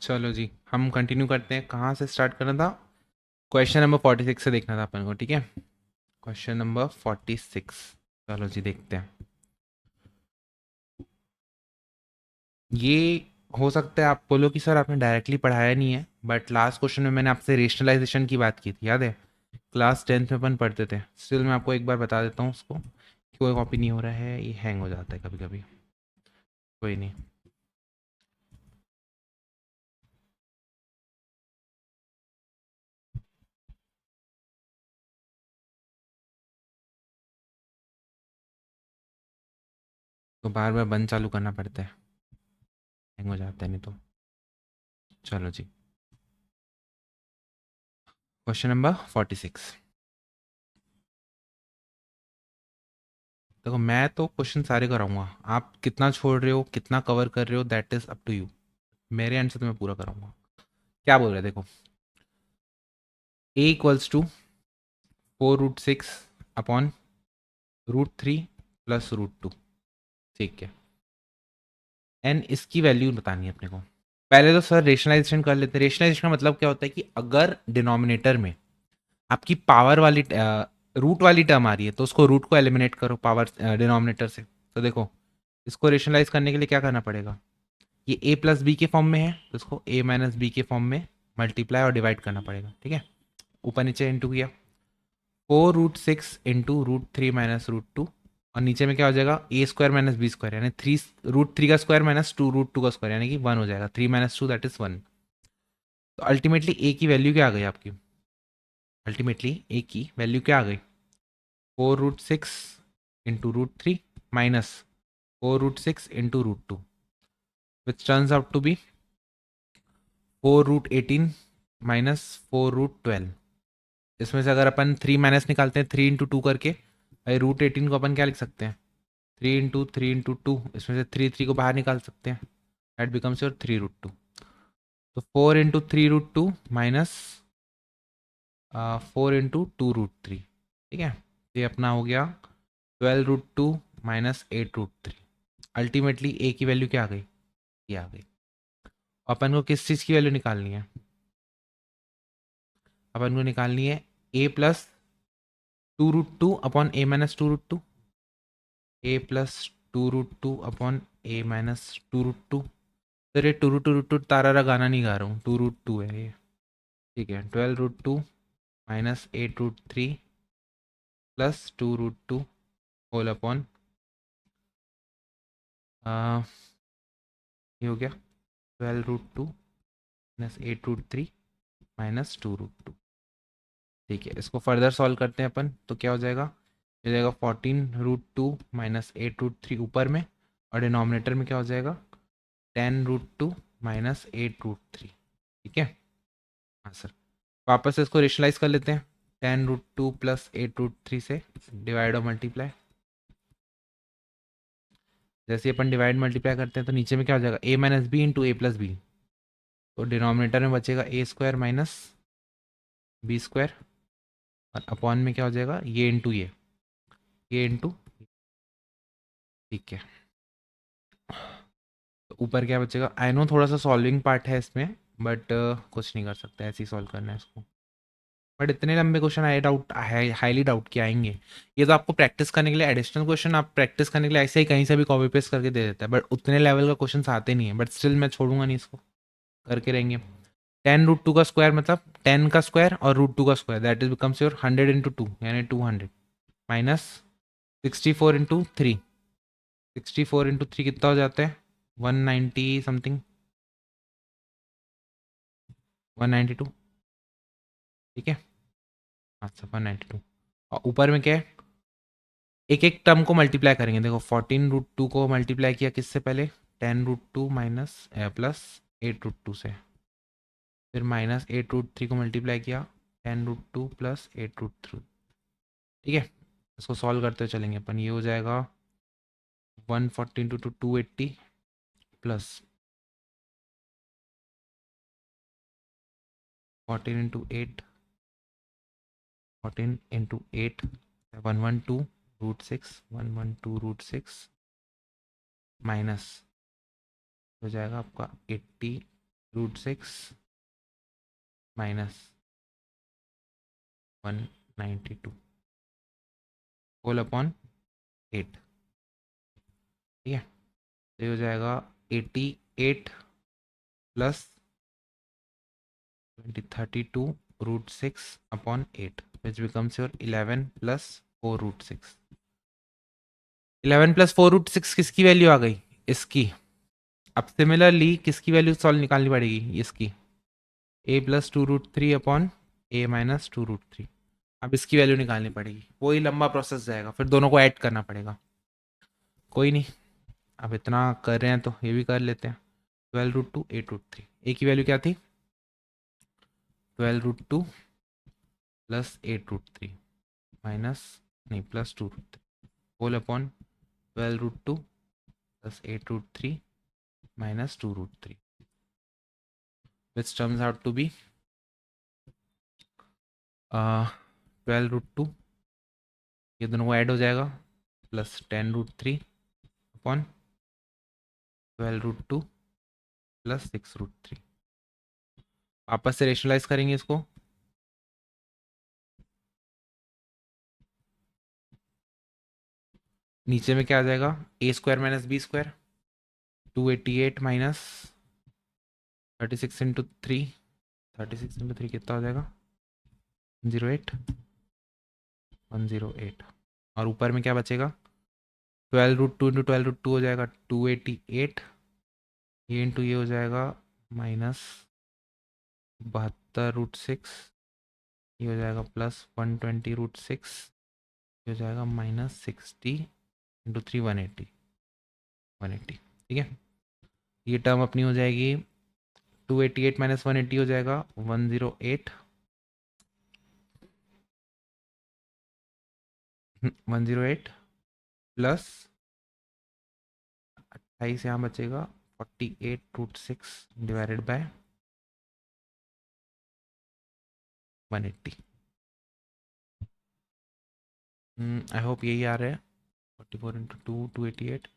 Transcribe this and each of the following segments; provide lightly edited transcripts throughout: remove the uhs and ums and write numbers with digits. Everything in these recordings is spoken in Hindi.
चलो जी, हम कंटिन्यू करते हैं। कहाँ से स्टार्ट करना था? क्वेश्चन नंबर 46 से देखना था अपन को, ठीक है। Question number 46। चलो जी, देखते हैं। ये हो सकता है आप बोलो कि सर आपने डायरेक्टली पढ़ाया नहीं है, बट लास्ट क्वेश्चन में मैंने आपसे रेशनलाइजेशन की बात की थी, याद है? क्लास 10th में अपन पढ़ते थे। स्टिल मैं आपको एक बार बता देता हूँ उसको। क्यों कॉपी नहीं हो रहा है? ये हैंग हो जाता है कभी कभी। कोई नहीं। तो बार बार बंद चालू करना पड़ता है, हैंग हो जाता है नहीं तो। चलो जी, क्वेश्चन नंबर 46। देखो, मैं तो क्वेश्चन सारे कराऊंगा। आप कितना छोड़ रहे हो, कितना कवर कर रहे हो, that is up to you. मेरे आंसर तो मैं पूरा कराऊंगा। क्या बोल रहे हैं देखो। A equals to 4√6 upon √3 plus √2। ठीक है। एन इसकी वैल्यू बतानी है अपने को। पहले तो सर रेशनलाइजेशन कर लेते हैं। रेशनलाइजेशन का मतलब क्या होता है कि अगर डिनोमिनेटर में आपकी पावर वाली रूट वाली टर्म आ रही है तो उसको रूट को एलिमिनेट करो पावर डिनोमिनेटर से। तो देखो, इसको रेशनलाइज करने के लिए क्या करना पड़ेगा? ये ए प्लस बी के फॉर्म में है तो इसको ए माइनस बी के फॉर्म में मल्टीप्लाई और डिवाइड करना पड़ेगा, ठीक है। ऊपर नीचे इंटू किया। 4√6 इंटू √3 माइनस √2। और नीचे में क्या हो जाएगा? ए स्क्वायर माइनस बी स्क्वायर, यानी √3 का स्क्वायर माइनस 2 √2 का स्क्वायर, यानी कि 1 हो जाएगा। 3 - 2 दैट इज 1। तो अल्टीमेटली ए की वैल्यू क्या आ गई आपकी? अल्टीमेटली ए की वैल्यू क्या आ गई? 4√6 into √3 minus 4√6 into √2, which turns out to be 4√18 minus 4√12। इसमें से अगर अपन 3 माइनस निकालते हैं 3 × 2 करके, भाई √18 को अपन क्या लिख सकते हैं? 3 × 3 × 2। इसमें से 3 को बाहर निकाल सकते हैं। That becomes your 3√2। तो 4 × 3√2 माइनस 4 × 2√3, ठीक है। ये अपना हो गया 12√2 माइनस 8√3। अल्टीमेटली ए की वैल्यू क्या आ गई? ये आ गई। अपन को किस चीज़ की वैल्यू निकालनी है? अपन को निकालनी है a plus 2√2 upon A minus 2√2। A plus 2√2 upon A minus 2√2। Sir ये 2√2 तारा गाना नहीं गा रहा हूँ, 2√2 है ये। ठीक है, 12√2 माइनस 8√3 प्लस 2√2 होल अपॉन ये हो गया 12√2 माइनस 8√3 माइनस 2√2। ठीक है, इसको फर्दर सॉल्व करते हैं अपन तो क्या हो जाएगा? हो जाएगा 14√2 माइनस 8√3 ऊपर में, और डिनोमिनेटर में क्या हो जाएगा? 10√2 माइनस 8√3। ठीक है। हाँ सर। वापस से इसको रेशनलाइज कर लेते हैं। 10√2 प्लस 8√3 से डिवाइड और मल्टीप्लाई। जैसे अपन डिवाइड मल्टीप्लाई करते हैं तो नीचे में क्या हो जाएगा? ए माइनस बी इंटू ए प्लस बी। तो डिनोमिनेटर में बचेगा ए स्क्वायर माइनस बी स्क्वायर, और अपॉन में क्या हो जाएगा? ये इंटू। ठीक है। तो ऊपर क्या बचेगा? आई नो थोड़ा सा सॉल्विंग पार्ट है इसमें, बट कुछ नहीं कर सकते, ऐसे ही सॉल्व करना है इसको। बट इतने लंबे question I doubt, highly doubt कि आएंगे। ये तो आपको प्रैक्टिस करने के लिए एडिशनल क्वेश्चन, आप प्रैक्टिस करने के लिए ऐसे ही कहीं से भी कॉपी पेस्ट करके दे देता है, बट उतने लेवल का क्वेश्चन आते नहीं है। बट स्टिल मैं छोड़ूंगा नहीं इसको, करके रहेंगे। 10√2 का स्क्वायर मतलब 10 का स्क्वायर और √2 का square, that is becomes your 100 × 2 यानी 200 माइनस 64 × 3। 64 × 3 कितना हो जाता है? 190 समथिंग, 192। ठीक है। अच्छा, 192। और ऊपर में क्या है? एक एक टर्म को मल्टीप्लाई करेंगे। देखो, 14√2 को मल्टीप्लाई किया किससे पहले? 10√2 माइनस प्लस 8√2 से। फिर माइनस 8√3 को मल्टीप्लाई किया 10√2 प्लस 8√3। ठीक है। इसको सॉल्व करते चलेंगे अपन। ये हो जाएगा 140 × 2 280 प्लस 14 × 8, 14 × 8 112√6, 112√6 माइनस हो जाएगा आपका 80 √6 माइनस 192 होल अपॉन 8। ठीक है, तो ये हो जाएगा 88 plus 32 √6 upon 8 which becomes your 11 plus 4 √6। 11 plus 4 √6 किसकी वैल्यू आ गई? इसकी। अब सिमिलरली किसकी वैल्यू सॉल्व निकालनी पड़ेगी? इसकी। a plus 2 √3 upon a minus 2 √3। अब इसकी वैल्यू निकालनी पड़ेगी, वही लंबा प्रोसेस जाएगा, फिर दोनों को ऐड करना पड़ेगा। कोई नहीं, अब इतना कर रहे हैं तो ये भी कर लेते हैं। 12 √2 8 √3। a की वैल्यू क्या थी? 12 √2 प्लस 8 √3 माइनस, नहीं, plus 2 √3 whole upon 12 √2 plus 8 √3 minus 2 √3 which turns out to be 12 √2, ये दोनों को ऐड हो जाएगा, प्लस 10 √3 अपॉन 12 √2 प्लस 6 √3। आपस से रेशनलाइज करेंगे इसको, नीचे में क्या आ जाएगा? a² minus b², 288 minus 36 into 3, 36 into 3 कितना हो जाएगा? 108, 108। और ऊपर में क्या बचेगा? 12 √2 इंटू 12 √2 हो जाएगा 288, ये इंटू ये हो जाएगा माइनस 72 √6, ये हो जाएगा प्लस 120 √6, ये हो जाएगा माइनस 60 इंटू 3 180। ठीक है, ये टर्म अपनी हो जाएगी 288 माइनस 180 हो जाएगा 108, 108 प्लस 28 यहाँ बचेगा 48 √6 डिवाइडेड बाय 180। आई होप यही आ रहा है। 44 इंटू 2 288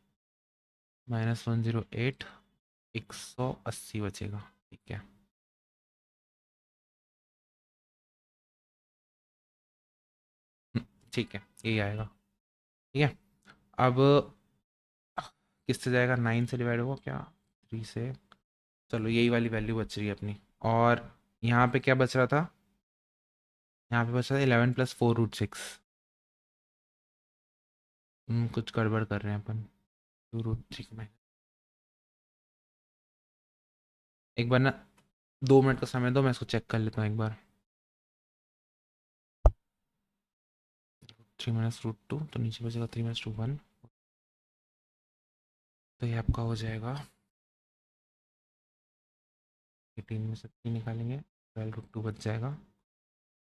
माइनस 108 180 बचेगा। ठीक है, ठीक है, यही आएगा। ठीक है, अब किससे जाएगा? 9 से डिवाइड होगा क्या? 3 से। चलो यही वाली वैल्यू बच रही है अपनी। और यहाँ पे क्या बच रहा था? यहाँ पे बच रहा था 11 प्लस 4 √6। कुछ गड़बड़ कर रहे हैं अपन। 2 √3 में एक बार ना 2 मिनट का समय दो, मैं इसको चेक कर लेता हूँ एक बार। 3 माइनस √2, तो नीचे बचेगा 3 माइनस 2 1, तो ये आपका हो जाएगा 18 में से 3 निकालेंगे 12 √2 बच जाएगा,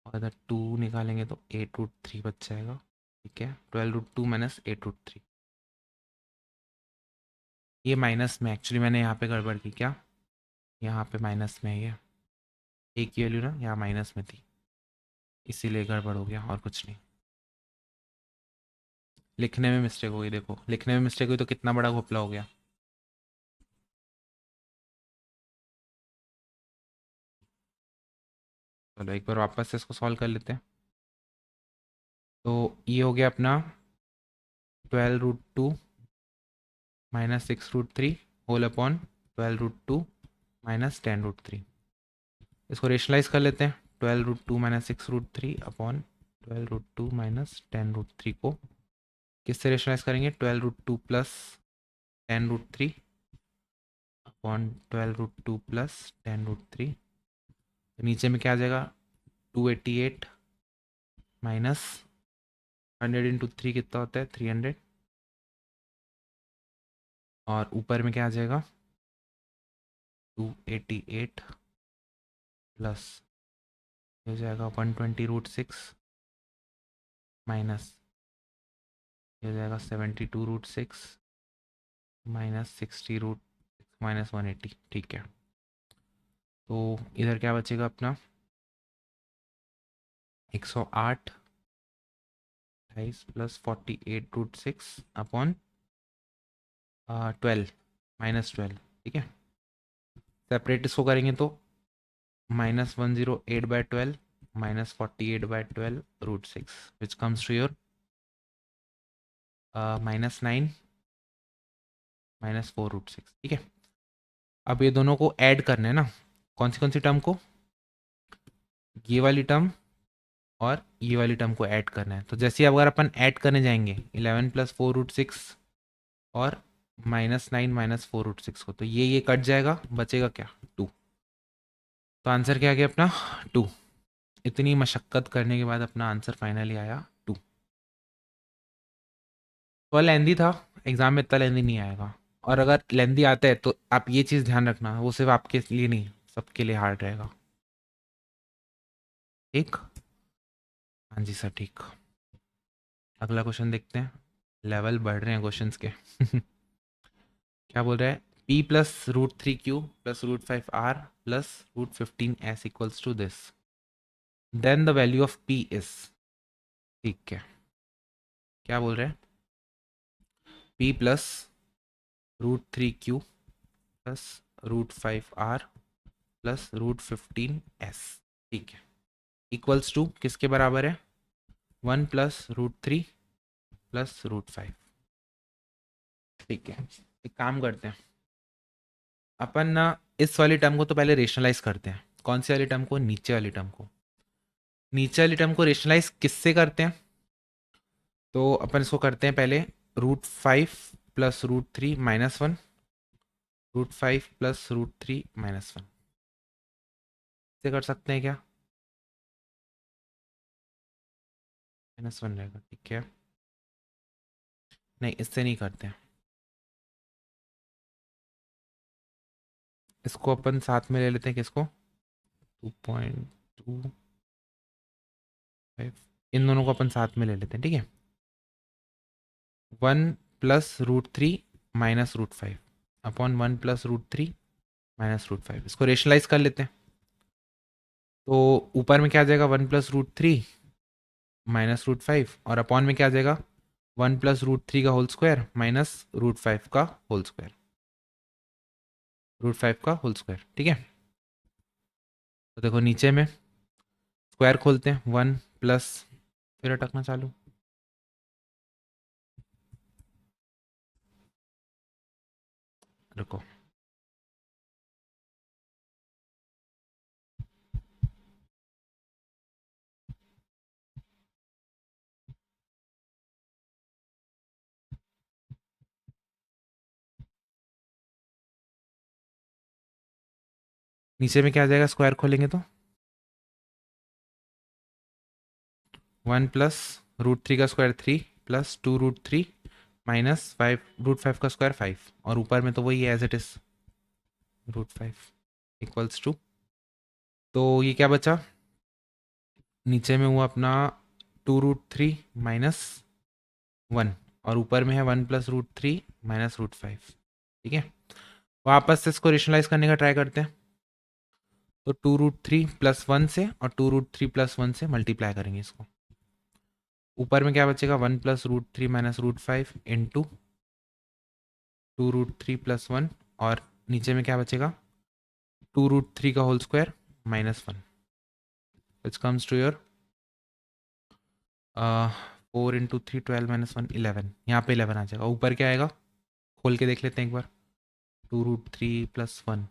और अगर 2 निकालेंगे तो 8 √3 बच जाएगा। ठीक है, 12 √2 माइनस 8 √3। ये माइनस में, एक्चुअली मैंने यहाँ पे गड़बड़ की क्या? यहाँ पे माइनस में है ये, एक की वैल्यू ना यहाँ माइनस में थी, इसीलिए गड़बड़ हो गया, और कुछ नहीं। लिखने में मिस्टेक हो गई, देखो लिखने में मिस्टेक हुई तो कितना बड़ा घोपला हो गया। चलो एक बार वापस से इसको सॉल्व कर लेते हैं। तो ये हो गया अपना 12 √2 माइनस 6 √3 होल अपॉन 12 √2 माइनस 10 √3। इसको रेशनलाइज कर लेते हैं। 12 √2 माइनस 6 √3 अपॉन 12 √2 माइनस 10 √3 को किससे रेशनलाइज करेंगे? 12 √2 प्लस 10 √3 अपॉन 12 √2 प्लस 10 √3। नीचे में क्या आ जाएगा? 288 माइनस 100 इंटू 3 कितना होता है? 300। और ऊपर में क्या आ जाएगा? 288 प्लस हो जाएगा 120 √6 माइनस हो जाएगा 72 √6 माइनस 60 माइनस 180। ठीक है, तो इधर क्या बचेगा अपना? 108 28 प्लस 48 √6 अपॉन 12 माइनस 12। ठीक है, सेपरेट इसको करेंगे तो -108/12 -48/12 √6 विच कम्स टू योर -9 -4 √6। ठीक है, अब ये दोनों को ऐड करना है ना, कौन सी टर्म को, ये वाली टर्म और ये वाली टर्म को ऐड करना है। तो जैसे अगर अपन ऐड करने जाएंगे 11 + 4 √6 और -9 -4 √6 को, तो ये कट जाएगा, बचेगा क्या, 2। तो आंसर क्या आ गया अपना, 2। इतनी मशक्क़त करने के बाद अपना आंसर फाइनली आया 2। तो लेंदी था, एग्जाम में इतना लेंदी नहीं आएगा। और अगर लेंदी आता है तो आप ये चीज़ ध्यान रखना, वो सिर्फ आपके लिए नहीं, सबके लिए हार्ड रहेगा। ठीक, हाँ जी सर, ठीक। अगला क्वेश्चन देखते हैं, लेवल बढ़ रहे हैं क्वेश्चंस के। क्या बोल रहा है, p plus √3q plus √5r plus √15s equals to this, then the value of p is. ठीक है, क्या बोल रहे हैं, p plus √3q plus √5r plus √15s, ठीक है, इक्वल्स टू किसके बराबर है, 1 प्लस √3 प्लस √5। ठीक है, एक काम करते हैं अपन ना, इस वाली टर्म को तो पहले रेशनलाइज करते हैं। कौन सी वाली टर्म को, नीचे वाली टर्म को। नीचे वाली टर्म को रेशनलाइज किससे करते हैं, तो अपन इसको करते हैं पहले √5 प्लस √3 -1, √5 प्लस √3 -1 से कर सकते हैं क्या, -1 रहेगा। ठीक है, नहीं इससे नहीं करते हैं, इसको अपन साथ में ले लेते हैं, किसको, 2.25, इन दोनों को अपन साथ में ले लेते हैं। ठीक है, 1 प्लस √3 -√5 अपॉन 1 प्लस √3 -√5, इसको रेशनलाइज कर लेते हैं। तो ऊपर में क्या आ जाएगा, 1 प्लस √3 -√5, और अपॉन में क्या आ जाएगा, 1 प्लस √3 का होल स्क्वायर माइनस √5 का होल स्क्वायर, √5 का होल स्क्वायर। ठीक है, तो देखो नीचे में स्क्वायर खोलते हैं, 1 प्लस, फिर अटकना चालू, रुको, नीचे में क्या आ जाएगा, स्क्वायर खोलेंगे तो 1 प्लस √3 का स्क्वायर 3 प्लस 2 √3 माइनस 5 √5 का स्क्वायर 5, और ऊपर में तो वही है as it is √5 equals to, तो ये क्या बचा, नीचे में हुआ अपना 2 √3 -1, और ऊपर में है 1 प्लस √3 -√5। ठीक है, वापस से इसको रेशनलाइज करने का ट्राई करते हैं। तो 2 √3 + 1 से और 2 √3 + 1 से मल्टीप्लाई करेंगे इसको, ऊपर में क्या बचेगा, 1 प्लस √3 -√5 इंटू 2 √3 + 1, और नीचे में क्या बचेगा, 2 √3 का whole square -1, which comes to your 4 × 3 12 -1 11, यहाँ पे 11 आ जाएगा। ऊपर क्या आएगा, खोल के देख लेते हैं एक बार, 2 √3 + 1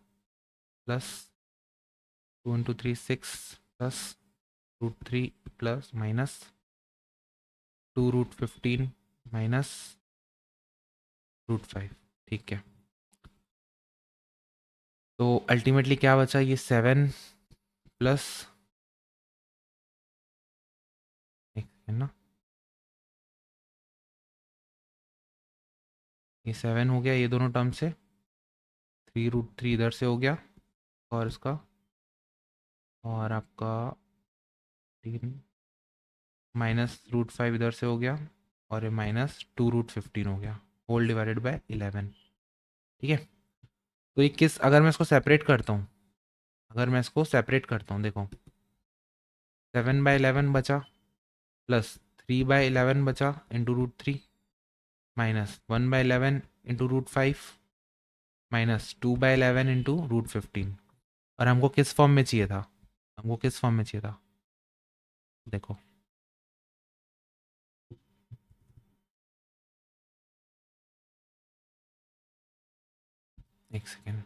plus 2 × 3 6 plus √3 plus minus 2 √15 minus √5। ठीक है, तो अल्टीमेटली क्या बचा, ये 7 प्लस, है ना, ये 7 हो गया ये दोनों टर्म से, 3 √3 इधर से हो गया, और इसका, और आपका 3 माइनस √5 इधर से हो गया, और ये -2 √15 हो गया, होल डिवाइडेड बाय 11। ठीक है, तो ये किस, अगर मैं इसको सेपरेट करता हूँ, अगर मैं इसको सेपरेट करता हूँ, देखो 7/11 बचा, प्लस 3/11 बचा into √3, minus 1/11 into √5, minus 2/11 into √15। और हमको किस फॉर्म में चाहिए था? हमको किस फॉर्म में चाहिए था? देखो, एक सेकेंड,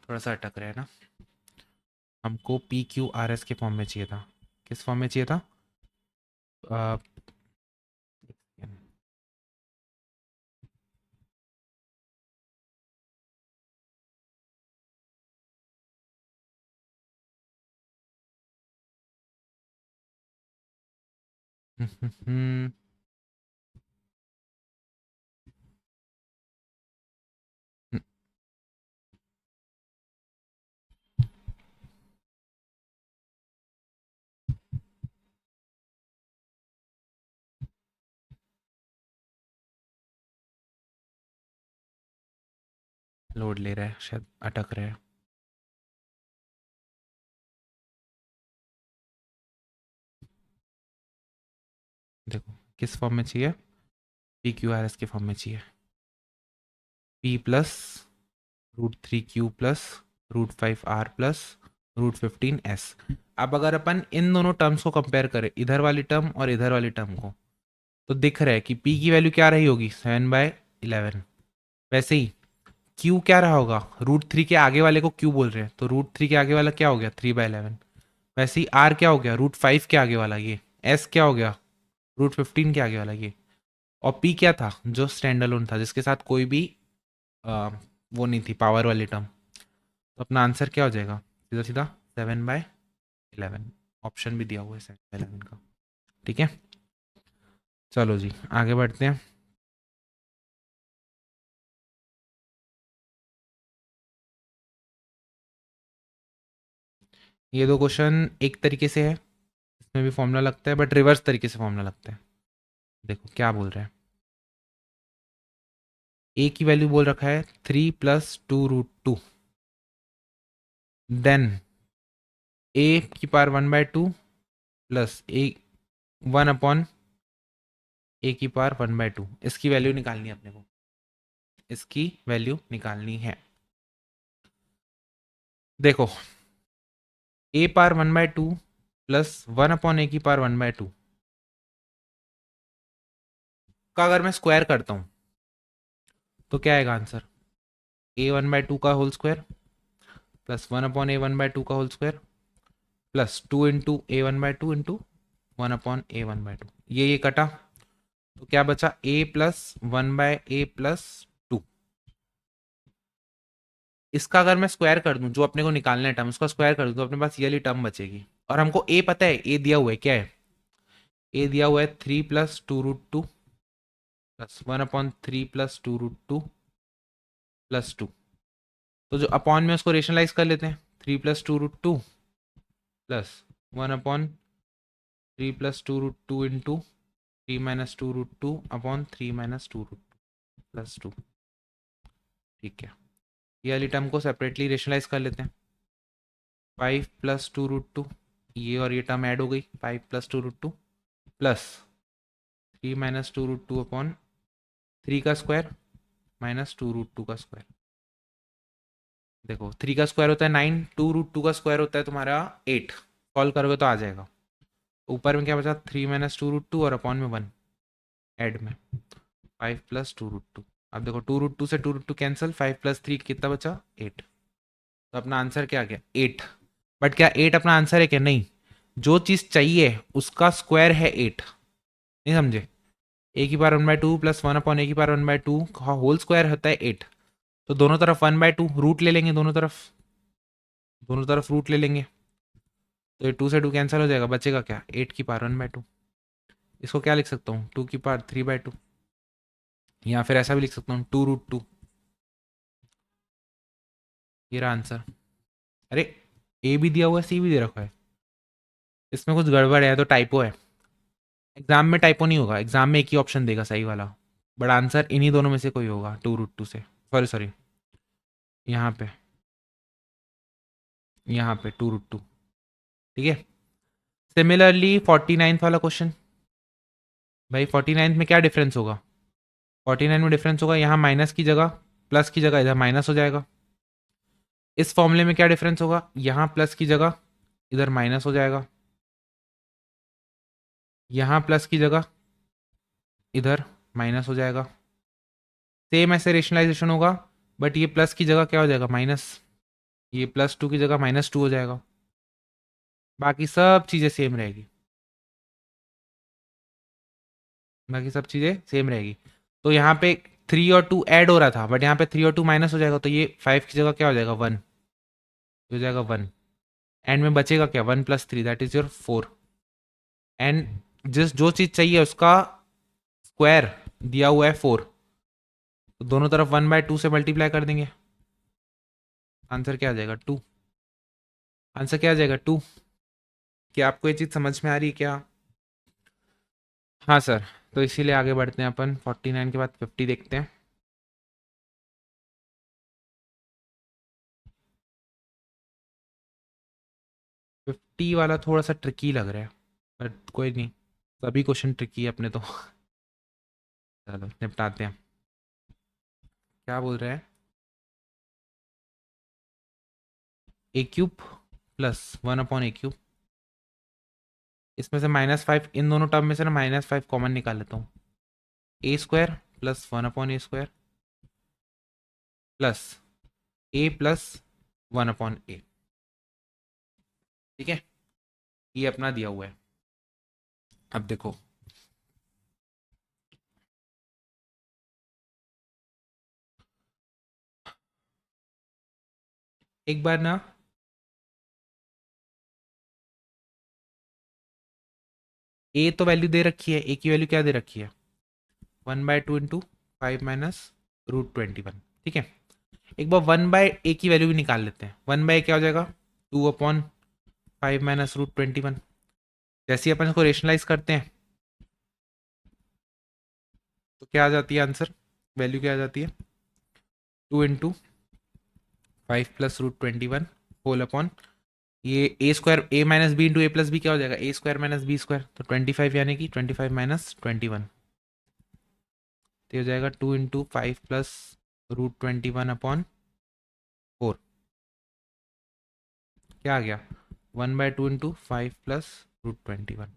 थोड़ा सा अटक रहा है ना। हमको PQRS के फॉर्म में चाहिए था। किस फॉर्म में चाहिए था? अ, लोड ले रहा है, शायद अटक रहा है। देखो, किस फॉर्म में चाहिए? PQRS के फॉर्म में चाहिए। P plus √3Q plus √5R plus √15S। अब अगर अपन इन दोनों टर्म्स को कंपेयर करें, इधर वाली टर्म और इधर वाली टर्म को, तो दिख रहा है कि P की वैल्यू क्या रही होगी? 7/11। वैसे ही Q क्या रहा होगा? √3 के आगे वाले को Q बोल रहे हैं, तो √3 के आगे वाला क्या हो गया? 3/11। वैसे ही R क्या हो गया? √5 के आगे वाला ये। S क्या हो गया? √15 के आगे वाला ये। और P क्या था? जो स्टैंड अलोन था, जिसके साथ कोई भी वो नहीं थी, पावर वाली टर्म। तो अपना आंसर क्या हो जाएगा? सीधा सीधा 7/11। ऑप्शन भी दिया हुआ है 7/11 का। ठीक है, चलो जी आगे बढ़ते हैं। ये दो क्वेश्चन एक तरीके से है, इसमें भी फॉर्मूला लगता है, बट रिवर्स तरीके से फॉर्मूला लगता है। देखो क्या बोल रहा है। ए की वैल्यू बोल रखा है 3 + 2√2। Then A⁴1/2 plus A⁴1/2। इसकी वैल्यू निकालनी है अपने को, इसकी वैल्यू निकालनी है। देखो, A⁴1/2 प्लस 1/A⁴1/2 का अगर मैं स्क्वायर करता हूँ तो क्या आएगा आंसर? A1/2 का होल स्क्वायर प्लस 1/A1/2 का whole square plus 2 into A1/2 into 1/A1/2। ये कटा, तो क्या बचा? A+1/A+2। इसका अगर मैं स्क्वायर कर दूं, जो अपने को निकालना है टर्म, उसका स्क्वायर कर दूं, तो अपने पास ये वाली टर्म बचेगी। और हमको ए पता है, ए दिया हुआ है, क्या है? ए दिया हुआ है 3 + 2√2 प्लस 1/3 + 2√2 तो जो अपॉन में उसको रेशनलाइज कर लेते हैं। 3 + 2√2 प्लस 1/3 + 2√2 इंटू 3 - 2√2 अपॉन 3 - 2√2 + 2। ठीक है, ये वाली टर्म को सेपरेटली रेशनलाइज कर लेते हैं। 5 + 2√2, ये और ये टर्म ऐड हो गई, 5 + 2√2 प्लस 3 - 2√2 अपॉन 3 का स्क्वायर माइनस 2√2 का स्क्वायर। देखो, 3 का स्क्वायर होता है 9, 2√2 का स्क्वायर होता है तुम्हारा 8। सॉल्व करोगे तो आ जाएगा। ऊपर में क्या बचा? 3 - 2√2 और अपॉन में 1 ऐड में 5 + 2√2। अब देखो, 2√2 से 2√2 कैंसिल, 5 + 3 कितना बचा? 8। तो अपना आंसर क्या आ गया? 8। बट क्या 8 अपना आंसर है क्या? नहीं, जो चीज़ चाहिए उसका स्क्वायर है 8। नहीं समझे? A⁴1/2 प्लस 1/A⁴1/2 का होल स्क्वायर होता है 8। तो दोनों तरफ 1/2 रूट ले लेंगे, दोनों तरफ रूट ले लेंगे, तो ये 2 से 2 कैंसिल हो जाएगा, बचेगा क्या? 8⁴1/2। इसको क्या लिख सकता हूँ? 2⁵3/2, या फिर ऐसा भी लिख सकता हूँ 2√2। ये रहा आंसर। अरे, ए भी दिया हुआ है, सी भी दे रखा है, इसमें कुछ गड़बड़ है तो टाइपो है। एग्जाम में टाइपो नहीं होगा, एग्जाम में एक ही ऑप्शन देगा सही वाला। बट आंसर इन्हीं दोनों में से कोई होगा, 2√2 से। सॉरी सॉरी, यहाँ पे, यहाँ पे 2√2। ठीक है, सिमिलरली 49th वाला क्वेश्चन। भाई 49th में क्या डिफरेंस होगा? 49 में डिफरेंस होगा, यहाँ माइनस की जगह प्लस की जगह इधर माइनस हो जाएगा। इस फॉर्मूले में क्या डिफरेंस होगा, यहाँ प्लस की जगह इधर माइनस हो जाएगा, यहाँ प्लस की जगह इधर माइनस हो जाएगा। सेम ऐसे रेशनलाइजेशन होगा, बट ये प्लस की जगह क्या हो जाएगा, माइनस। ये +2 की जगह -2 हो जाएगा। बाकी सब चीज़ें सेम रहेगी, बाकी सब चीज़ें सेम रहेगी। तो यहाँ पे 3 और 2 ऐड हो रहा था, बट यहाँ पे 3 और 2 माइनस हो जाएगा, तो ये 5 की जगह क्या हो जाएगा, 1 हो जाएगा 1। एंड में बचेगा क्या, 1 + 3 दैट इज योर 4। एंड जिस जो चीज़ चाहिए उसका स्क्वायर दिया हुआ है 4, तो दोनों तरफ 1/2 से मल्टीप्लाई कर देंगे। आंसर क्या आ जाएगा, 2। आंसर क्या आ जाएगा, 2। क्या आपको ये चीज़ समझ में आ रही है क्या? हाँ सर। तो इसीलिए आगे बढ़ते हैं अपन, 49 के बाद 50 देखते हैं। फिफ्टी वाला थोड़ा सा ट्रिकी लग रहा है, बट कोई नहीं, सभी क्वेश्चन ट्रिकी है अपने तो। चलो निपटाते हैं। क्या बोल रहे हैं, a³ + 1/a³। इसमें से -5, इन दोनों टर्म में से ना -5 कॉमन निकाल लेता हूँ। a² + 1/a² plus a + 1/a। ठीक है, ये अपना दिया हुआ है। अब देखो, एक बार ना a तो वैल्यू दे रखी है, a की वैल्यू क्या दे रखी है, 1/2 इंटू 5 - √21। ठीक है, एक बार 1/a की वैल्यू भी निकाल लेते हैं। 1/a क्या हो जाएगा, 2/5 - √21। जैसे ही अपन इसको रेशनलाइज करते हैं तो क्या आ जाती है आंसर, वैल्यू क्या आ जाती है, 2 × 5 + √21 होल अपॉन ये a² a - b into a + b क्या हो जाएगा, a² - b², तो 25 यानी कि 25 - 21, तो हो जाएगा 2 × 5 + √21/4। क्या आ गया, 1/2 इंटू 5 + √21।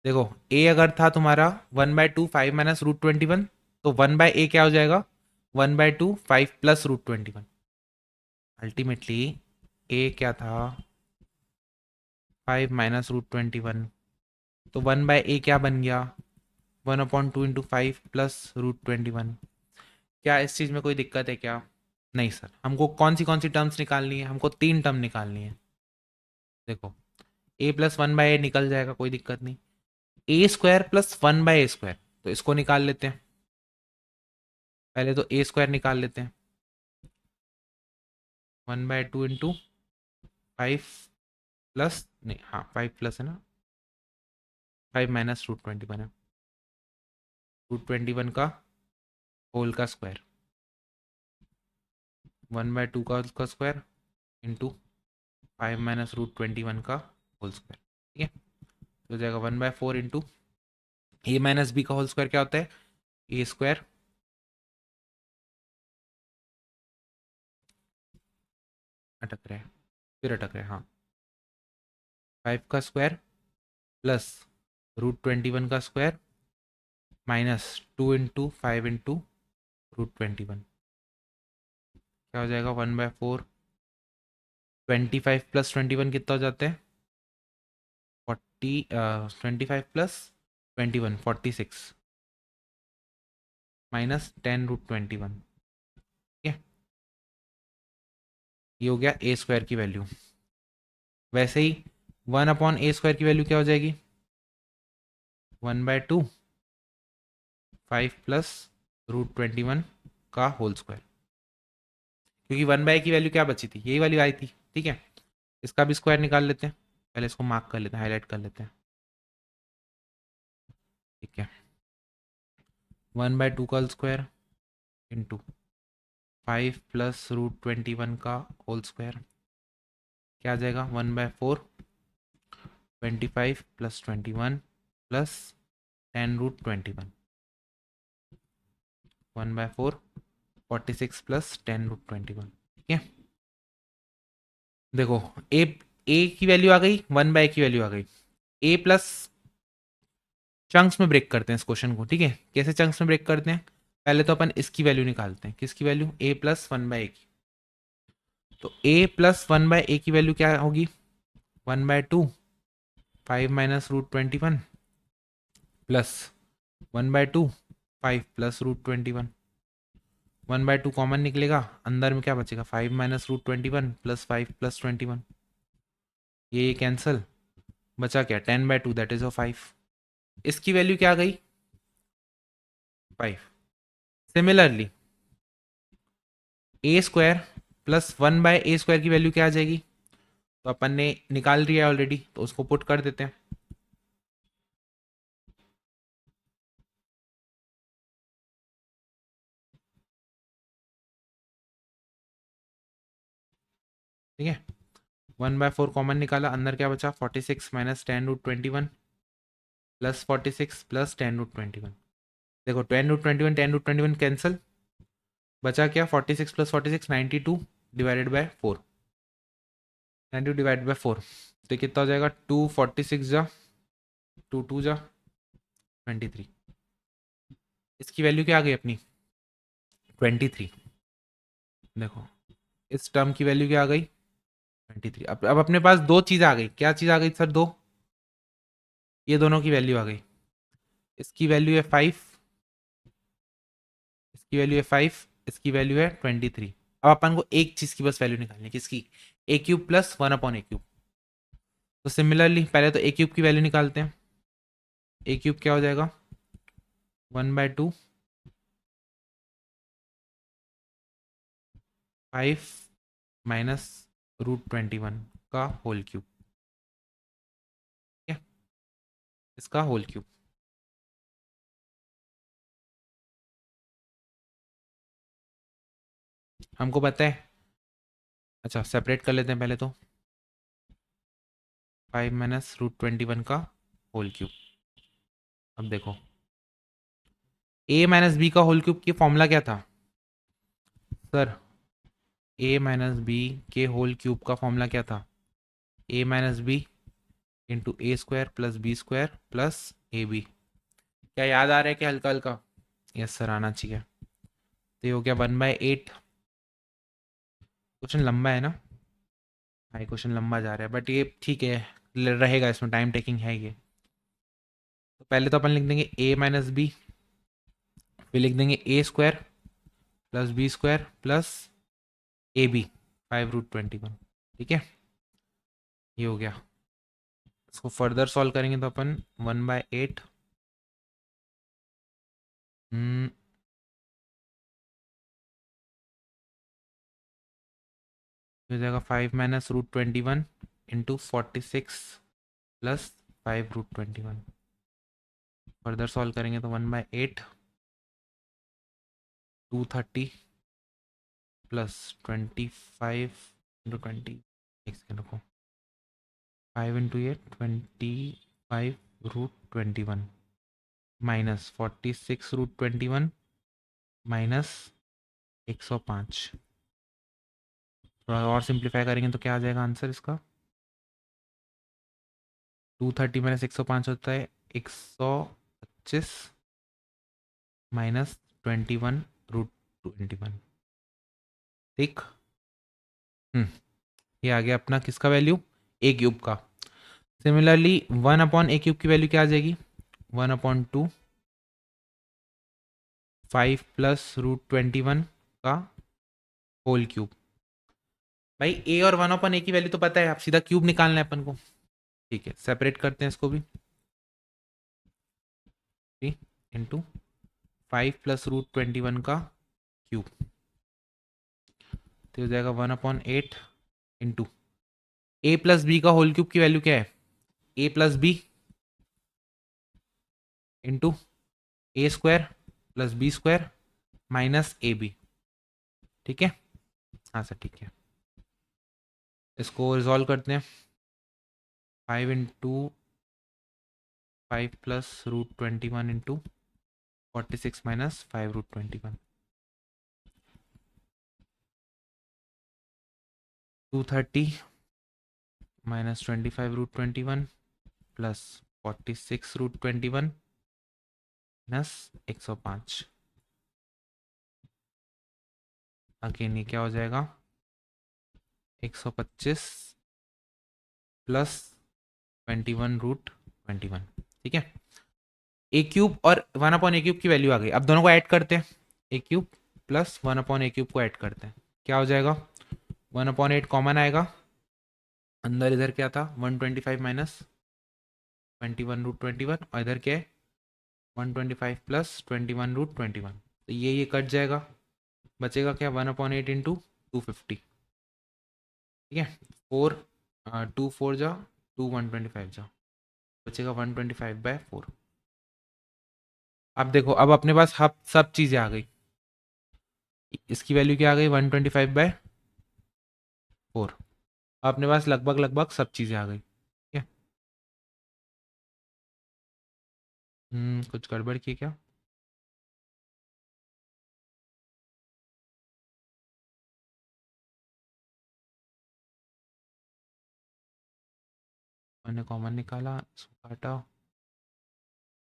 देखो a अगर था तुम्हारा 1/2 5 - √21, तो 1/a क्या हो जाएगा, 1/2 5 + √21। अल्टीमेटली a क्या था, 5 - √21, तो 1/a क्या बन गया, 1/2 इंटू 5 + √21। क्या इस चीज़ में कोई दिक्कत है क्या? नहीं सर, हमको कौन सी टर्म्स निकालनी है, हमको 3 टर्म निकालनी है। देखो a + 1/a निकल जाएगा, कोई दिक्कत नहीं। a² + 1/a², तो इसको निकाल लेते हैं। पहले तो a² निकाल लेते हैं, 1/2 इंटू 5 प्लस, नहीं हाँ 5 प्लस है ना, 5 - √21 है, √21 का होल का स्क्वायर, 1/2 का उसका स्क्वायर इंटू 5 - √21 का होल स्क्वायर। ठीक है, तो हो जाएगा 1/4 इंटू a - b का होल स्क्वायर क्या होता है, a², अटक रहा है, फिर अटक रहा है, हाँ 5 का स्क्वायर प्लस √21 का स्क्वायर -2 इंटू 5 इंटू √21, क्या हो जाएगा, 1/4। 25 + 21 कितना हो जाते हैं, 40, 25 + 21 46 -10 √21। ठीक है, ये हो गया a² की वैल्यू। वैसे ही 1/a² की वैल्यू क्या हो जाएगी, 1/2 5 + √21 का होल स्क्वायर, क्योंकि 1/a की वैल्यू क्या बची थी, यही वाली आई थी। ठीक है, इसका भी स्क्वायर निकाल लेते हैं, पहले इसको मार्क कर लेते हैं, हाईलाइट कर लेते हैं। ठीक है, 1/2 का होल स्क्वायर इंटू 5 + √21 का होल स्क्वायर, क्या आ जाएगा, 1/4 25 + 21 + 10 √21। 1/4 46 प्लस 10√21। ठीक है, देखो ए की वैल्यू आ गई, 1/a की वैल्यू आ गई। ए प्लस चंक्स में ब्रेक करते हैं इस क्वेश्चन को। ठीक है, कैसे चंक्स में ब्रेक करते हैं? पहले तो अपन इसकी वैल्यू निकालते हैं। किसकी वैल्यू? ए प्लस 1/a की। तो ए प्लस 1/a की वैल्यू क्या होगी? 1/2 5 माइनस √21 प्लस 1/2 5 प्लस √21। 1/2 कॉमन निकलेगा, अंदर में क्या बचेगा? 5 माइनस √21 प्लस 5 प्लस 21। ये कैंसिल, बचा क्या? 10/2 दैट इज 5। इसकी वैल्यू क्या आ गई? 5। सिमिलरली ए स्क्वायर प्लस 1/a² की वैल्यू क्या आ जाएगी? तो अपन ने निकाल दिया है ऑलरेडी, तो उसको पुट कर देते हैं। ठीक है, 1/4 कॉमन निकाला, अंदर क्या बचा? 46 माइनस 10√21 प्लस 46 प्लस 10√21। देखो 10√21 10√21 कैंसिल, बचा क्या? 46 plus 46 92 divided by 4। 92 divided by 4 तो कितना हो जाएगा? 246 जा 2 जा 23। इसकी वैल्यू क्या आ गई अपनी? 23। देखो इस टर्म की वैल्यू क्या आ गई? 23। अब अपने पास दो चीज़ आ गई। क्या चीज़ आ गई सर? दो, ये दोनों की वैल्यू आ गई। इसकी वैल्यू है 5, इसकी वैल्यू है 5, इसकी वैल्यू है 23। अब अपन को एक चीज़ की बस वैल्यू निकालनी है। किसकी? ए क्यूब प्लस 1/a क्यूब। तो सिमिलरली पहले तो ए क्यूब की वैल्यू निकालते हैं। ए क्यूब क्या हो जाएगा? 1/2 5 माइनस √21 का होल क्यूब। ठीक है, इसका होल क्यूब। हमको पता है, अच्छा सेपरेट कर लेते हैं पहले तो। 5 माइनस √21 का होल क्यूब। अब देखो a माइनस बी का होल क्यूब की फॉर्मूला क्या था सर? a माइनस बी के होल क्यूब का फॉर्मूला क्या था? a minus B into A square plus B square plus A B. क्या याद आ रहा है क्या हल्का हल्का? यस सर, आना चाहिए। तो ये हो गया 1/8। क्वेश्चन लंबा है ना? हाँ, ये क्वेश्चन लंबा जा रहा है, बट ये ठीक है, रहेगा, इसमें टाइम टेकिंग है ये। तो पहले तो अपन लिख देंगे a माइनस बी, फिर लिख देंगे a square plus B square plus A b 5√21। ठीक है, ये हो गया। इसको फर्दर सॉल्व करेंगे तो अपन 1/8 हो जाएगा 5 minus √21 into 46 plus 5√21। Further solve करेंगे तो 1/8 230 प्लस 25 इंटू 20, एक सेकेंड रुको, 5 इंटू 8 25√21 माइनस 46√21 माइनस 105। थोड़ा और सिंप्लीफाई करेंगे तो क्या आ जाएगा आंसर इसका? 230 माइनस 105 होता है 125 माइनस 21√21। ठीक, ये आ गया अपना किसका वैल्यू? ए क्यूब का। सिमिलरली 1/a क्यूब की वैल्यू क्या आ जाएगी? 1/2 5 प्लस √21 का होल क्यूब। भाई ए और 1/a की वैल्यू तो पता है, आप सीधा क्यूब निकालना है अपन को। ठीक है, सेपरेट करते हैं इसको भी। इंटू 5 प्लस √21 का क्यूब, तो हो जाएगा 1/8 इंटू ए प्लस बी का होल क्यूब की वैल्यू क्या है? A plus B into A square plus B square minus A b. ठीक है, हाँ सर ठीक है। इसको रिजॉल्व करते हैं। 5 into 5 plus √21 into 46 minus 5√21। 230 minus 25 root 21 plus 46 root 21 minus 105। Again ये क्या हो जाएगा, 125 प्लस 21 रूट 21। ठीक है, ए क्यूब और 1/a³ की वैल्यू आ गई। अब दोनों को ऐड करते हैं, a³ प्लस 1/a³ को ऐड करते हैं, क्या हो जाएगा, 1/8 कॉमन आएगा, अंदर इधर क्या था 125 माइनस 21 रूट 21 और इधर क्या है 125 प्लस 21 रूट 21। तो ये कट जाएगा, बचेगा क्या 1/8 इंटू 250। ठीक है, 4 2 4 जा 2 125 जा, बचेगा 125/4। अब देखो, अब अपने पास सब चीज़ें आ गई। इसकी वैल्यू क्या आ गई 125/4। अपने पास लगभग लगभग सब चीज़ें आ गई। ठीक है, कुछ गड़बड़ की क्या, मैंने कॉमन निकाला, इसको काटा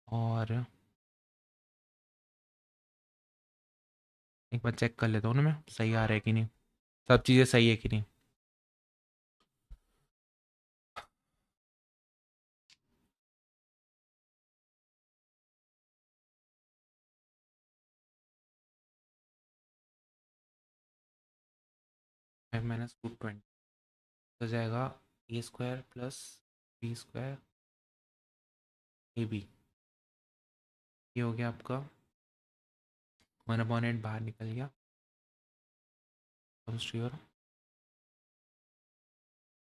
और एक बार चेक कर लेता हूँ ना मैं, सही आ रहा है कि नहीं, सब चीज़ें सही है कि नहीं। फाइव माइनस रूट 20 हो जाएगा a² प्लस b² ab। ये हो गया आपका 1/8 बाहर निकल गया, कम्स टू योर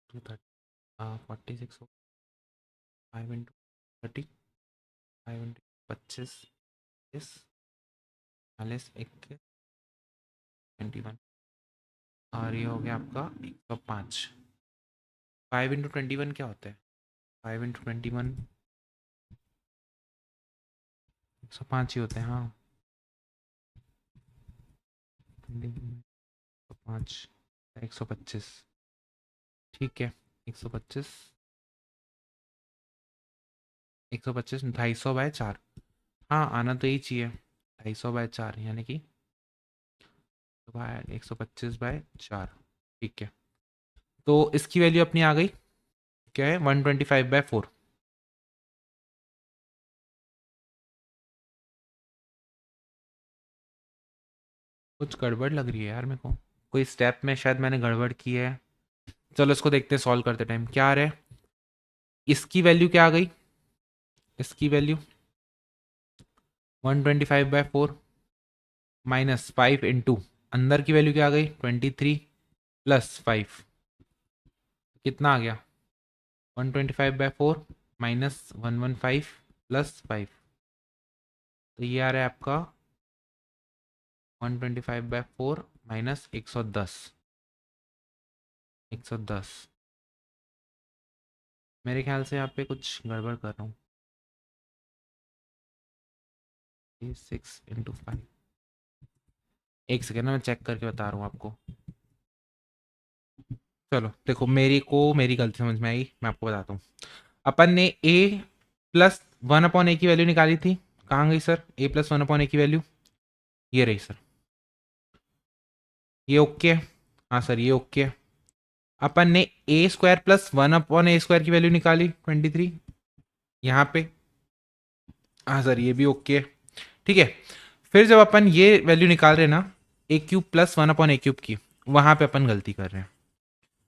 230 46 हो 5 इंटू 30 5 इंटू 25 40 21 21 और ये हो गया आपका 105। 5 इंटू 21 क्या होता है, 5 इंटू 21 105 ही होते हैं। हाँ 5 125। ठीक है, 125 125 250/4। हाँ आना तो यही चाहिए, 250/4 यानी कि 125/4। ठीक है, तो इसकी वैल्यू अपनी आ गई, क्या है 125/4। कुछ गड़बड़ लग रही है यार मेरे को, कोई स्टेप में शायद मैंने गड़बड़ की है। चलो इसको देखते हैं, सॉल्व करते टाइम क्या आ रहा है। इसकी वैल्यू क्या आ गई, इसकी वैल्यू 125/4 माइनस 5 इंटू अंदर की वैल्यू क्या आ गई 23 प्लस 5, कितना आ गया 125/4 माइनस 115 प्लस 5। तो ये आ रहा है आपका 125/4 माइनस 110। 110 मेरे ख्याल से यहाँ पे कुछ गड़बड़ कर रहा हूँ। 6 इंटू 5, एक सेकेंड ना मैं चेक करके बता रहा हूँ आपको। चलो देखो, मेरी गलती समझ में आई, मैं आपको बताता हूँ। अपन ने a प्लस 1/a की वैल्यू निकाली थी, कहाँ गई सर a प्लस 1/a की वैल्यू, ये रही सर, ये ओके है। हाँ सर ये ओके है। अपन ने a² प्लस 1/a² की वैल्यू निकाली 23 यहाँ पे, हाँ सर ये भी ओके है। ठीक है, फिर जब अपन ये वैल्यू निकाल रहे हैं ना a³ प्लस 1/a³ की, वहाँ पे अपन गलती कर रहे हैं।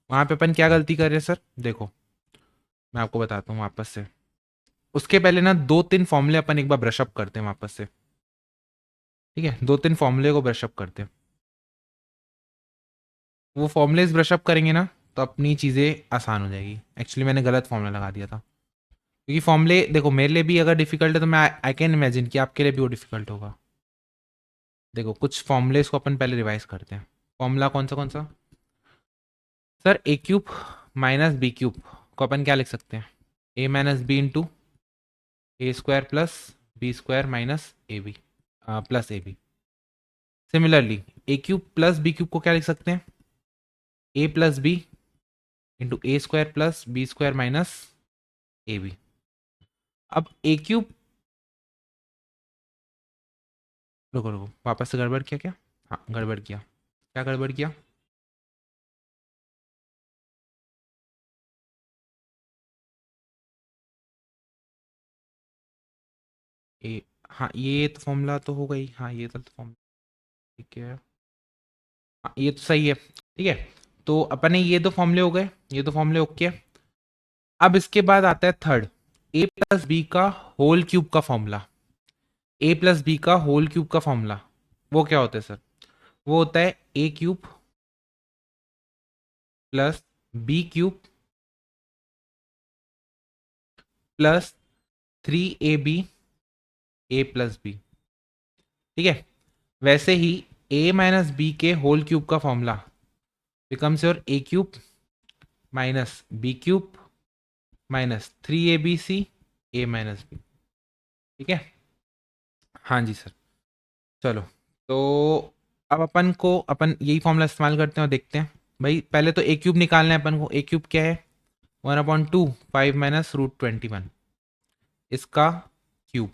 वहाँ पे अपन क्या गलती कर रहे हैं सर, देखो मैं आपको बताता हूँ वापस से। उसके पहले ना 2-3 फॉर्मूले अपन एक बार ब्रशअप करते हैं वापस से। ठीक है, 2-3 फॉर्मूले को ब्रशअप करते हैं। वो फॉर्मूलेज ब्रशअप करेंगे ना तो अपनी चीज़ें आसान हो जाएगी। एक्चुअली मैंने गलत फॉर्मूला लगा दिया था, क्योंकि फॉर्मूले देखो मेरे लिए भी अगर डिफिकल्ट है तो मैं आई कैन इमेजिन कि आपके लिए भी वो डिफिकल्ट होगा। देखो कुछ फॉर्मूलेज को अपन पहले रिवाइज करते हैं। फॉर्मूला कौन सा सर, a³ माइनस b³ को अपन क्या लिख सकते हैं, a minus B into a² plus b² minus A B plus A B. Similarly a³ plus b³ को क्या लिख सकते हैं, a plus B into A square plus B square minus A B. अब ए क्यूब, रुको रुको, वापस से गड़बड़ किया क्या? हाँ गड़बड़ किया। क्या गड़बड़ किया? ए, हाँ ये तो फॉर्मूला तो हो गई, हाँ ये तो फॉर्मूला, ठीक है, हाँ ये तो सही है, ठीक है। तो अपने ये दो फॉर्मूले हो गए, ये दो फॉर्मूले ओके। अब इसके बाद आता है थर्ड, ए प्लस बी का होल क्यूब का फॉर्मूला। ए प्लस बी का होल क्यूब का फॉर्मूला वो क्या होता है सर? वो होता है a cube plus b cube plus 3ab a plus b, ठीक है। वैसे ही ए माइनस बी के होल क्यूब का formula becomes your a cube minus b cube minus 3abc a minus b, ठीक है। हाँ जी सर। चलो, तो अब अपन को अपन यही फॉर्मूला इस्तेमाल करते हैं और देखते हैं। भाई पहले तो ए क्यूब निकालना है अपन को। ए क्यूब क्या है? 1/2 5 माइनस रूट 21, इसका क्यूब।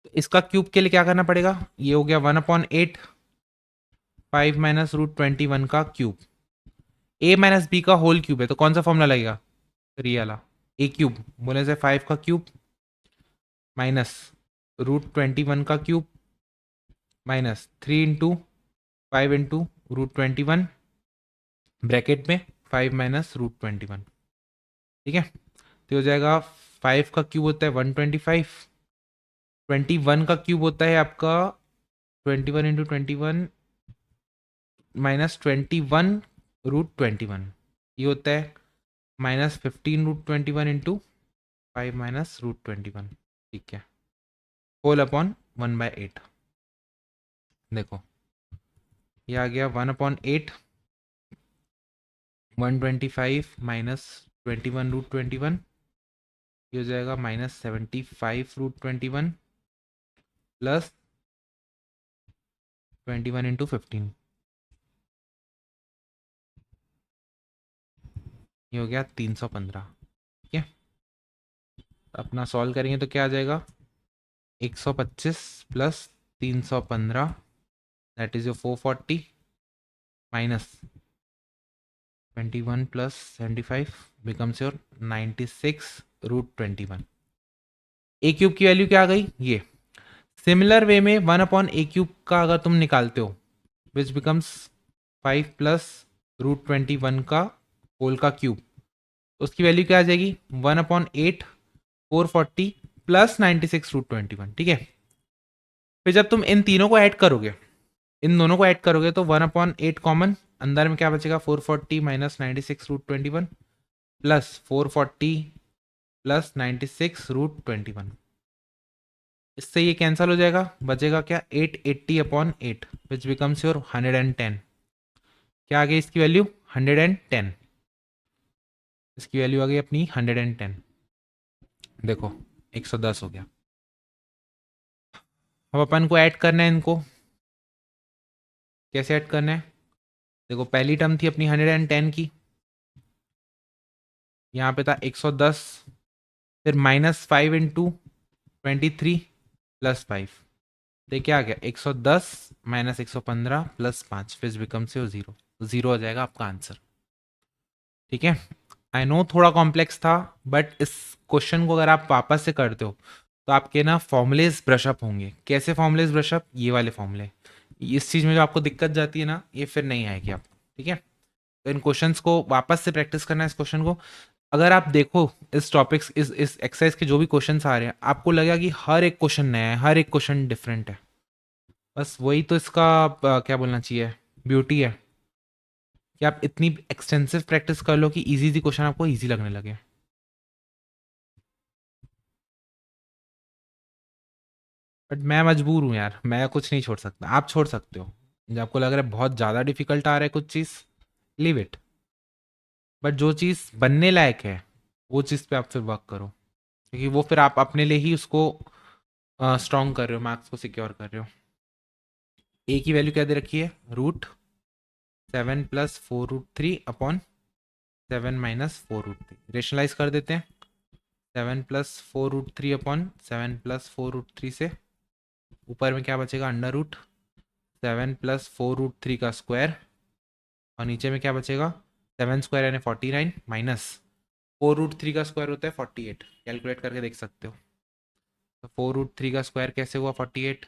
तो इसका क्यूब के लिए क्या करना पड़ेगा? ये हो गया 1/8 5 माइनस रूट 21 का क्यूब। ए माइनस बी का होल क्यूब है तो कौन सा फॉर्मूला लगेगा? फिर ये वाला, ए क्यूब बोले से 5 का क्यूब माइनस रूट 21 का cube minus 3 into 5 into root 21 bracket में 5 माइनस रूट 21, ठीक है। तो हो जाएगा 5 का क्यूब होता है 125, 21 का क्यूब होता है आपका 21 इंटू 21 माइनस 21 रूट 21, ये होता है minus 15 root 21 into 5 minus root 21, ठीक है। होल अपॉन 1/8, देखो ये आ गया 1/8 125 माइनस 21 रूट 21, ये हो जाएगा माइनस 75 रूट 21 प्लस 21 इंटू 15, ये हो गया 315, ठीक है। अपना सॉल्व करेंगे तो क्या आ जाएगा? 125 plus 315 that is your 440 minus 21 plus 75 becomes your 96 root 21। A cube की वैल्यू क्या आ गई? ये सिमिलर वे में 1/a क्यूब का अगर तुम निकालते हो विच बिकम्स 5 प्लस रूट 21 का होल का क्यूब, उसकी वैल्यू क्या आ जाएगी? 1/8 440 प्लस 96 रूट 21, ठीक है। फिर जब तुम इन तीनों को ऐड करोगे, इन दोनों को ऐड करोगे तो 1/8 कॉमन, अंदर में क्या बचेगा? 440 minus 96 root 21 plus 440 plus 96 root 21, इससे ये कैंसिल हो जाएगा, बचेगा क्या? 880/8 विच बिकम्स योर 110। क्या आ गई इसकी वैल्यू? 110, इसकी वैल्यू आ गई अपनी 110, देखो 110 हो गया। अब अपन को ऐड करना है इनको, कैसे ऐड करना है? देखो पहली टर्म थी अपनी 110 की, यहाँ पे था 110, फिर -5 इंटू 23 प्लस 5, तो क्या आ गया? 110 माइनस 115 प्लस 5 फिर बिकम से 0, 0 हो जाएगा आपका आंसर, ठीक है। आई नो थोड़ा कॉम्प्लेक्स था, बट इस क्वेश्चन को अगर आप वापस से करते हो तो आपके ना फॉर्मूलेज ब्रशअप होंगे। कैसे फॉर्मूलेज ब्रशअप? ये वाले फॉर्मूले, इस चीज़ में जो आपको दिक्कत जाती है ना, ये फिर नहीं आएगी आपको, ठीक है। तो इन क्वेश्चंस को वापस से प्रैक्टिस करना है। इस क्वेश्चन को अगर आप देखो, इस टॉपिक्स इस एक्सरसाइज के जो भी क्वेश्चंस आ रहे हैं, आपको लगेगा कि हर एक क्वेश्चन नया है, हर एक क्वेश्चन डिफरेंट है। बस वही तो इसका क्या बोलना चाहिए, ब्यूटी है कि आप इतनी एक्सटेंसिव प्रैक्टिस कर लो कि इजी इजी क्वेश्चन आपको इजी लगने लगे। बट मैं मजबूर हूँ यार, मैं कुछ नहीं छोड़ सकता, आप छोड़ सकते हो। जब आपको लग रहा है बहुत ज़्यादा डिफिकल्ट आ रहा है कुछ चीज़, लीव इट। बट जो चीज़ बनने लायक है वो चीज़ पे आप फिर वर्क करो, क्योंकि वो फिर आप अपने लिए ही उसको स्ट्रॉन्ग कर रहे हो, मार्क्स को सिक्योर कर रहे हो। ए की वैल्यू क्या दे रखी है? Root 7 plus 4 root 3 upon 7 minus 4√3 rationalize कर देते हैं। 7 प्लस 4√3 अपॉन 7 प्लस 4√3 से ऊपर में क्या बचेगा, अंडर रूट 7 प्लस 4√3 का स्क्वायर, और नीचे में क्या बचेगा, 7 स्क्वायर यानी 49 माइनस 4√3 का स्क्वायर होता है 48, कैलकुलेट करके देख सकते हो। तो 4√3 का स्क्वायर कैसे हुआ 48,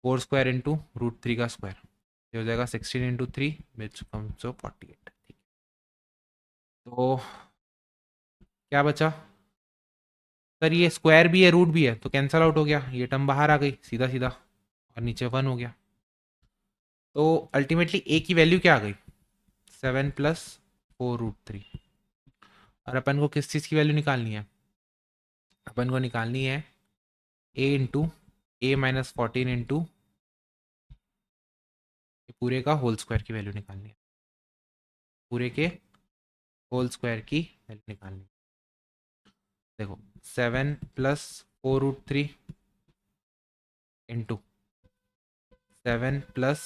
4 स्क्वायर इंटू √3 का स्क्वायर, ये हो जाएगा 16 इंटू 3 विच कम्स टू 48। ठीक, तो क्या बचा सर, ये स्क्वायर भी है रूट भी है तो कैंसल आउट हो गया, ये टर्म बाहर आ गई सीधा सीधा, और नीचे 1 हो गया। तो अल्टीमेटली ए की वैल्यू क्या आ गई, 7 प्लस 4√3। और अपन को किस चीज़ की वैल्यू निकालनी है, अपन को निकालनी है ए इंटू ए माइनस 14 इंटू पूरे का होल स्क्वायर की वैल्यू निकालनी है, पूरे के होल स्क्वायर की वैल्यू निकालनी है। देखो 7 प्लस 4√3 इंटू 7 प्लस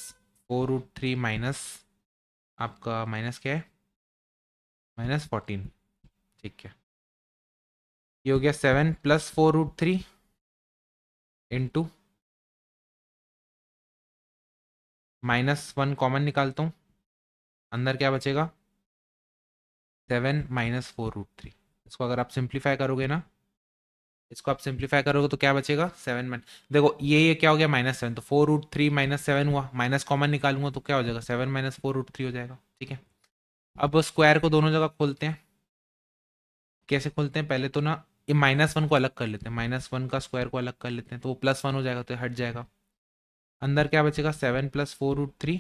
4√3 माइनस आपका माइनस क्या है, माइनस 14। ठीक है, ये हो गया 7 प्लस 4√3 इंटू -1 कॉमन निकालता हूँ, अंदर क्या बचेगा 7 माइनस 4√3। इसको अगर आप सिंप्लीफाई करोगे ना, इसको आप सिंप्लीफाई करोगे तो क्या बचेगा 7 माइन, देखो ये क्या हो गया -7, तो 4√3 -7 हुआ, माइनस कॉमन निकालूंगा तो क्या हो जाएगा 7 माइनस 4√3 हो जाएगा। ठीक है, अब स्क्वायर को दोनों जगह खोलते हैं। कैसे खोलते हैं, पहले तो ना ये -1 को अलग कर लेते हैं, -1 का स्क्वायर को अलग कर लेते हैं तो वो +1 हो जाएगा तो हट जाएगा। अंदर क्या बचेगा 7 प्लस 4√3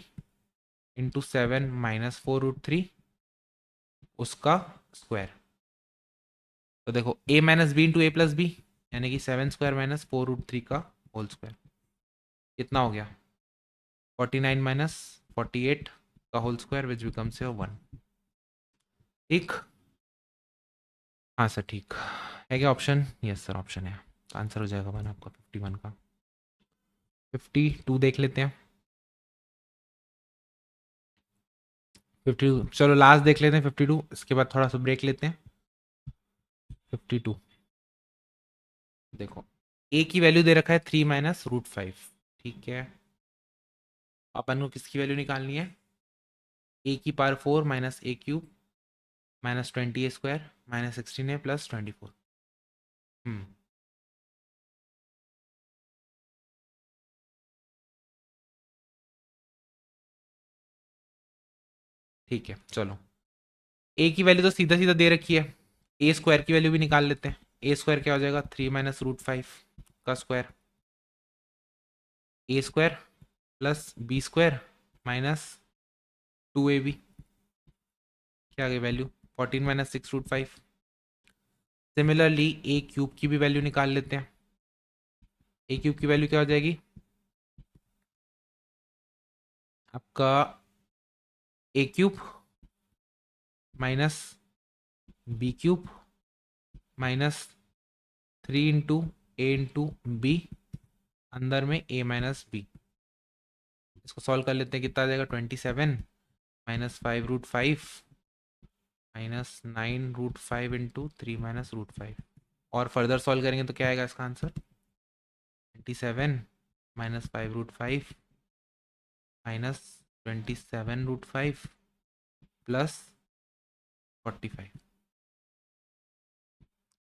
इंटू 7 माइनस 4√3 उसका स्क्वायर। तो देखो a minus B into A plus B, यानी कि 7 स्क्वायर माइनस 4√3 का होल स्क्वायर, कितना हो गया 49 माइनस 48 का होल स्क्वायर विच बिकम्स 1। ठीक, हाँ सर ठीक है क्या ऑप्शन, यस सर ऑप्शन है, आंसर हो जाएगा 1 आपका 51 का। 52 देख लेते हैं, 52 चलो लास्ट देख लेते हैं 52, इसके बाद थोड़ा सा ब्रेक लेते हैं। 52 देखो a की वैल्यू दे रखा है 3 माइनस √5। ठीक है, अपन को किसकी वैल्यू निकालनी है, a की पावर 4 minus a cube minus 20a² minus 16a plus 24। हम्म, ठीक है चलो, a की वैल्यू तो सीधा सीधा दे रखी है, ए स्क्वायर की वैल्यू भी निकाल लेते हैं। ए स्क्वायर क्या हो जाएगा 3 माइनस √5 का square, a square plus B square minus 2ab, क्या आ गई value 14 minus 6√5। Similarly a cube की भी वैल्यू निकाल लेते हैं, ए क्यूब की वैल्यू क्या हो जाएगी आपका a cube minus b cube minus 3 into a into b, अंदर में ए माइनस बी। इसको सॉल्व कर लेते हैं, कितना आ जाएगा 27 माइनस 5√5 माइनस 9√5 इंटू 3 माइनस √5, और फर्दर सॉल्व करेंगे तो क्या आएगा इसका आंसर 27 माइनस 5√5 माइनस 27√5 प्लस 45,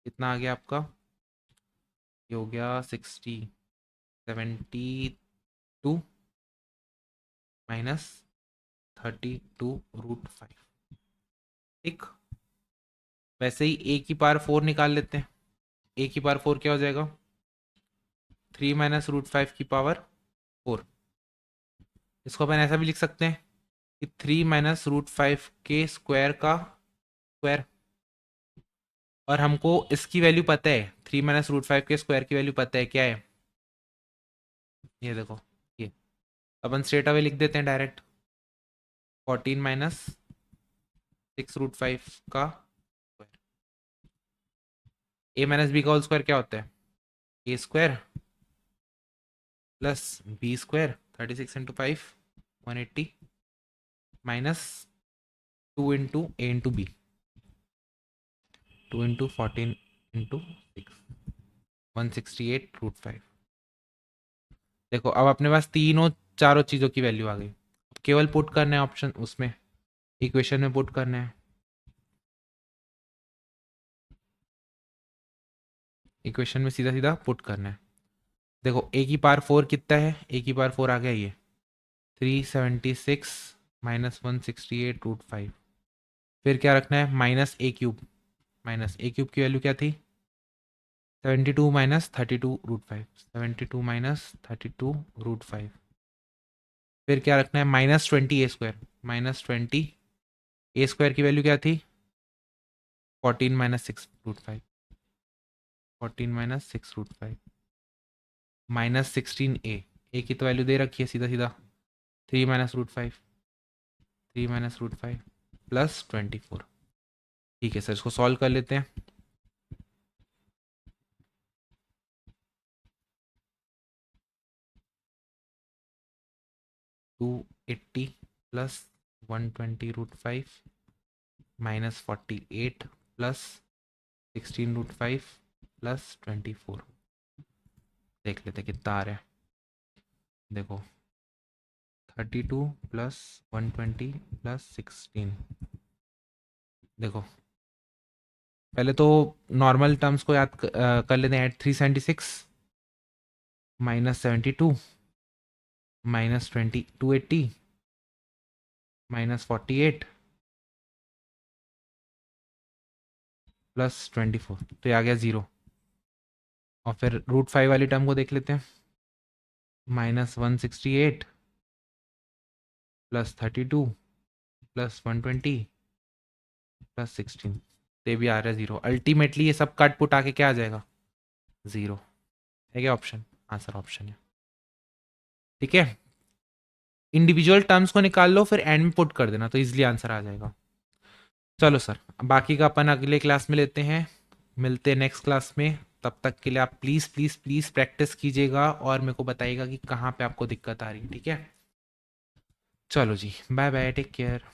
कितना आ गया आपका, ये हो गया 72 माइनस 32√5। ठीक, वैसे ही ए की पावर 4 निकाल लेते हैं, ए की पावर 4 क्या हो जाएगा 3 माइनस √5 की पावर 4। इसको अपन ऐसा भी लिख सकते हैं कि 3 माइनस √5 के स्क्वायर का स्क्वायर, और हमको इसकी वैल्यू पता है 3 माइनस √5 के स्क्वायर की वैल्यू पता है क्या है, ये देखो, ये अपन स्ट्रेट अवे लिख देते हैं डायरेक्ट, 14 माइनस 6√5 का स्क्वायर। ए माइनस बी का होल स्क्वायर क्या होता है a square plus B square 36 into 5 180 minus 2 into a into b, 2 into 14 into 6, 168√5। देखो अब अपने पास तीनों चारों चीज़ों की वैल्यू आ गई। केवल पुट करना है ऑप्शन उसमें, इक्वेशन में पुट करना है। इक्वेशन में सीधा सीधा पुट करना है। देखो ए की पावर 4 कितना है, ए की पावर 4 आ गया ये 376 माइनस 168√5। फिर क्या रखना है, minus a cube. Minus a cube की वैल्यू क्या थी, 72 माइनस 32√5, 72 माइनस 32√5। फिर क्या रखना है, माइनस 20 ए स्क्वायर। माइनस 20 ए स्क्वायर की वैल्यू क्या थी, 14 माइनस 6√5, 14 माइनस 6√5। माइनस 16 ए की तो वैल्यू दे रखी है, सीधा सीधा 3 माइनस √5, 3 माइनस √5 प्लस 24। ठीक है सर, इसको सॉल्व कर लेते हैं। टू 80 प्लस 120√5 माइनस 48 प्लस 16√5 प्लस 24। देख लेते कितना आ रहा है। देखो 32 प्लस 120 प्लस 16। देखो पहले तो नॉर्मल टर्म्स को याद कर लेते हैं। 376 माइनस 72 माइनस 280 माइनस 48 प्लस 24, तो ये आ गया 0। और फिर √5 वाली टर्म को देख लेते हैं। माइनस 168 प्लस 32 प्लस 120 प्लस 16, तो ये भी आ रहा है 0। अल्टीमेटली ये सब कट पुट आके क्या आ जाएगा, 0 है क्या ऑप्शन, आंसर ऑप्शन है। ठीक है, इंडिविजुअल टर्म्स को निकाल लो फिर एंड में पुट कर देना, तो इजिली आंसर आ जाएगा। चलो सर, बाकी का अपन अगले क्लास में लेते हैं, मिलते हैं नेक्स्ट क्लास में। तब तक के लिए आप प्लीज़ प्लीज़ प्लीज़ प्रैक्टिस कीजिएगा और मेरे को बताइएगा कि कहाँ पे आपको दिक्कत आ रही है। ठीक है, चलो जी, बाय बाय, टेक केयर।